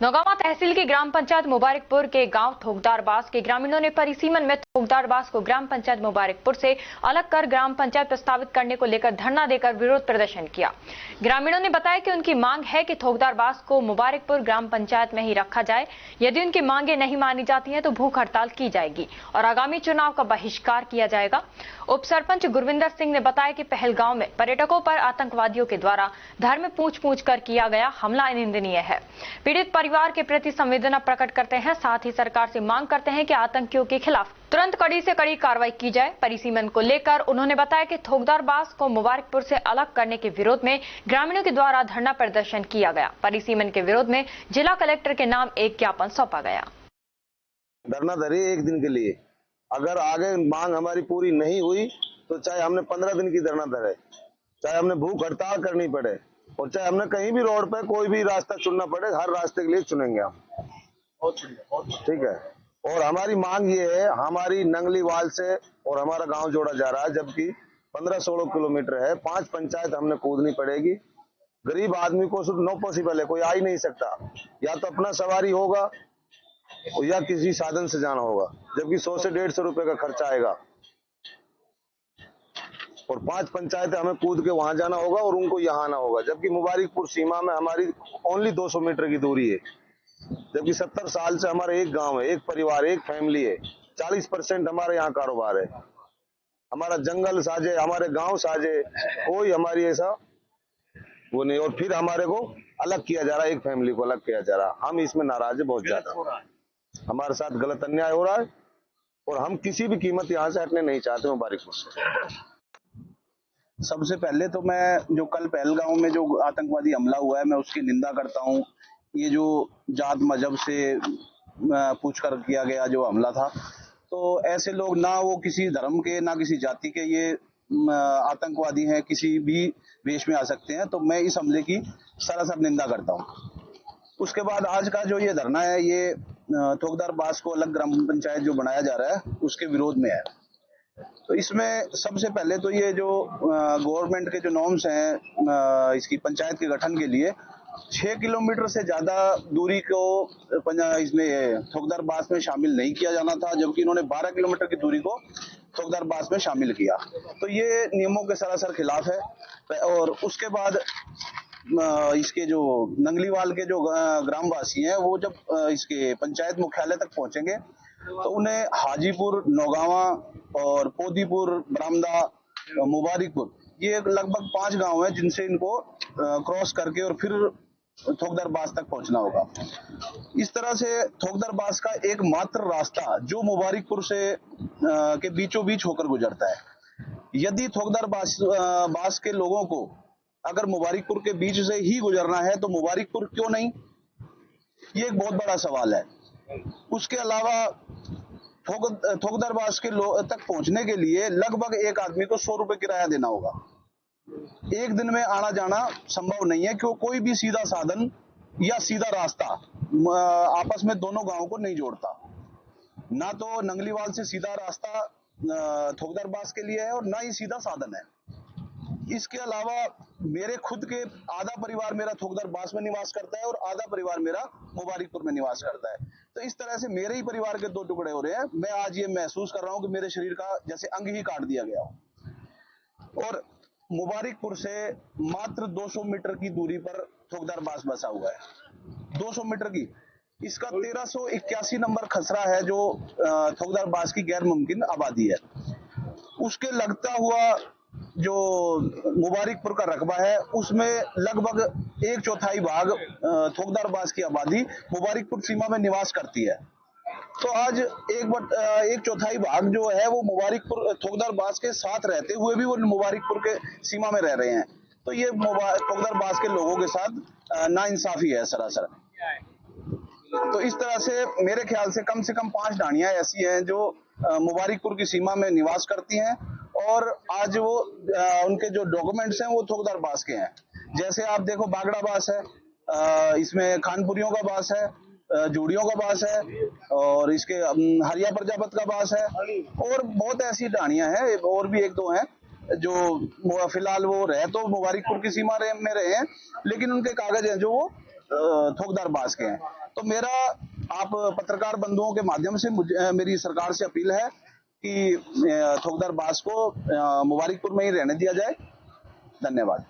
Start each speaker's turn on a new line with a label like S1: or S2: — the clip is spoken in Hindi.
S1: नौगांवा तहसील की ग्राम पंचायत मुबारकपुर के गांव थोकदारबास के ग्रामीणों ने परिसीमन में थोकदारबास को ग्राम पंचायत मुबारकपुर से अलग कर ग्राम पंचायत प्रस्तावित करने को लेकर धरना देकर विरोध प्रदर्शन किया। ग्रामीणों ने बताया कि उनकी मांग है कि थोकदारबास को मुबारकपुर ग्राम पंचायत में ही रखा जाए। यदि उनकी मांगे नहीं मानी जाती हैं तो भूख हड़ताल की जाएगी और आगामी चुनाव का बहिष्कार किया जाएगा। उप सरपंच गुरविंदर सिंह ने बताया कि पहलगांव में पर्यटकों पर आतंकवादियों के द्वारा धर्म पूछ कर किया गया हमला निंदनीय है। पीड़ित परिवार के प्रति संवेदना प्रकट करते हैं, साथ ही सरकार से मांग करते हैं कि आतंकियों के खिलाफ तुरंत कड़ी से कड़ी कार्रवाई की जाए। परिसीमन को लेकर उन्होंने बताया कि थोकदारबास को मुबारकपुर से अलग करने के विरोध में ग्रामीणों के द्वारा धरना प्रदर्शन किया गया। परिसीमन के विरोध में जिला कलेक्टर के नाम एक ज्ञापन सौंपा गया।
S2: धरना धरी एक दिन के लिए, अगर आगे मांग हमारी पूरी नहीं हुई तो चाहे हमने 15 दिन की धरना धरे, चाहे हमने भूख हड़ताल करनी पड़े और चाहे हमने कहीं भी रोड पे कोई भी रास्ता चुनना पड़े, हर रास्ते के लिए चुनेंगे हम। ठीक है। और हमारी मांग ये है, हमारी नंगलीवाल से और हमारा गांव जोड़ा जा रहा है, जबकि 15-16 किलोमीटर है। 5 पंचायत हमने कूदनी पड़ेगी। गरीब आदमी को सिर्फ नो पॉसिबल है, कोई आ ही नहीं सकता, या तो अपना सवारी होगा या किसी साधन से जाना होगा, जबकि 100 से 150 रुपए का खर्चा आएगा। और 5 पंचायतें हमें कूद के वहां जाना होगा और उनको यहाँ आना होगा, जबकि मुबारकपुर सीमा में हमारी ओनली 200 मीटर की दूरी है। जबकि 70 साल से हमारा एक गांव है, एक परिवार, एक फैमिली है। 40% हमारे यहाँ कारोबार है। हमारा जंगल साझे, हमारे गांव साझे, कोई हमारी ऐसा वो नहीं। और फिर हमारे को अलग किया जा रहा है, एक फैमिली को अलग किया जा रहा है। हम इसमें नाराज है बहुत ज्यादा। हमारे साथ गलत अन्याय हो रहा है और हम किसी भी कीमत यहाँ से हटने नहीं चाहते मुबारकपुर से।
S3: सबसे पहले तो मैं जो कल पहलगांव में जो आतंकवादी हमला हुआ है, मैं उसकी निंदा करता हूँ। ये जो जात मजहब से पूछकर किया गया जो हमला था, तो ऐसे लोग ना वो किसी धर्म के ना किसी जाति के ये आतंकवादी हैं, किसी भी वेश में आ सकते हैं। तो मैं इस हमले की सरासर निंदा करता हूँ। उसके बाद आज का जो ये धरना है, ये थोकदारबास को अलग ग्राम पंचायत जो बनाया जा रहा है उसके विरोध में है। तो इसमें सबसे पहले तो ये जो गवर्नमेंट के जो नॉर्म्स हैं इसकी पंचायत के गठन के लिए, 6 किलोमीटर से ज्यादा दूरी को इसमें थोकदारबास में शामिल नहीं किया जाना था, जबकि इन्होंने 12 किलोमीटर की दूरी को थोकदारबास में शामिल किया। तो ये नियमों के सरासर खिलाफ है। और उसके बाद इसके जो नंगलीवाल के जो ग्रामवासी हैं, वो जब इसके पंचायत मुख्यालय तक पहुंचेंगे तो उन्हें हाजीपुर, नौगांवा और पोदीपुर, बरामदा, मुबारकपुर, ये लगभग 5 गांव हैं जिनसे इनको क्रॉस करके और फिर थोकदारबास तक पहुंचना होगा। इस तरह से थोकदारबास का एकमात्र रास्ता जो मुबारकपुर से के बीचों बीच होकर गुजरता है। यदि थोकदारबास के लोगों को अगर मुबारकपुर के बीच से ही गुजरना है तो मुबारकपुर क्यों नहीं, ये एक बहुत बड़ा सवाल है। उसके अलावा थोकदारबास के तक पहुंचने के लिए लगभग एक आदमी को 100 रुपए किराया देना होगा। एक दिन में आना जाना संभव नहीं है, क्यों कोई भी सीधा साधन या सीधा रास्ता आपस में दोनों गांवों को नहीं जोड़ता। ना तो नंगलीवाल से सीधा रास्ता थोकदारबास के लिए है और ना ही सीधा साधन है। इसके अलावा मेरे खुद के आधा परिवार मेरा थोकदारबास में निवास करता है और आधा परिवार मेरा मुबारकपुर में निवास करता है। तो इस तरह से मेरे ही परिवार के 2 टुकड़े हो रहे हैं। मैं आज ये महसूस कर रहा हूं कि मेरे शरीर का जैसे अंग ही काट दिया गया हो। और मुबारकपुर से मात्र 200 मीटर की दूरी पर थोकदारबास बसा हुआ है। 200 मीटर की, इसका 1381 नंबर खसरा है जो थोकदारबास की गैर मुमकिन आबादी है। उसके लगता हुआ जो मुबारकपुर का रकबा है, उसमें लगभग 1/4 भाग थोकदारबास की आबादी मुबारकपुर सीमा में निवास करती है। तो आज 1/4 भाग जो है वो मुबारकपुर थोकदारबास के साथ रहते हुए भी वो मुबारकपुर के सीमा में रह रहे हैं। तो ये थोकदारबास के लोगों के साथ नाइंसाफी है सरासर। तो इस तरह से मेरे ख्याल से कम 5 ढाणियां ऐसी हैं जो मुबारकपुर की सीमा में निवास करती हैं और आज वो उनके जो डॉक्यूमेंट्स हैं वो थोकदारबास के हैं। जैसे आप देखो, बागड़ाबास है, इसमें खानपुरियों का बास है, जूड़ियों का बास है और इसके हरिया प्रजापत का बास है और बहुत ऐसी ढाणियां हैं, और भी 1-2 हैं जो फिलहाल वो रहे तो मुबारकपुर की सीमा में रहे हैं, लेकिन उनके कागज हैं जो वो थोकदारबास के हैं। तो मेरा आप पत्रकार बंधुओं के माध्यम से मेरी सरकार से अपील है कि थोकदार बास को मुबारकपुर में ही रहने दिया जाए। धन्यवाद।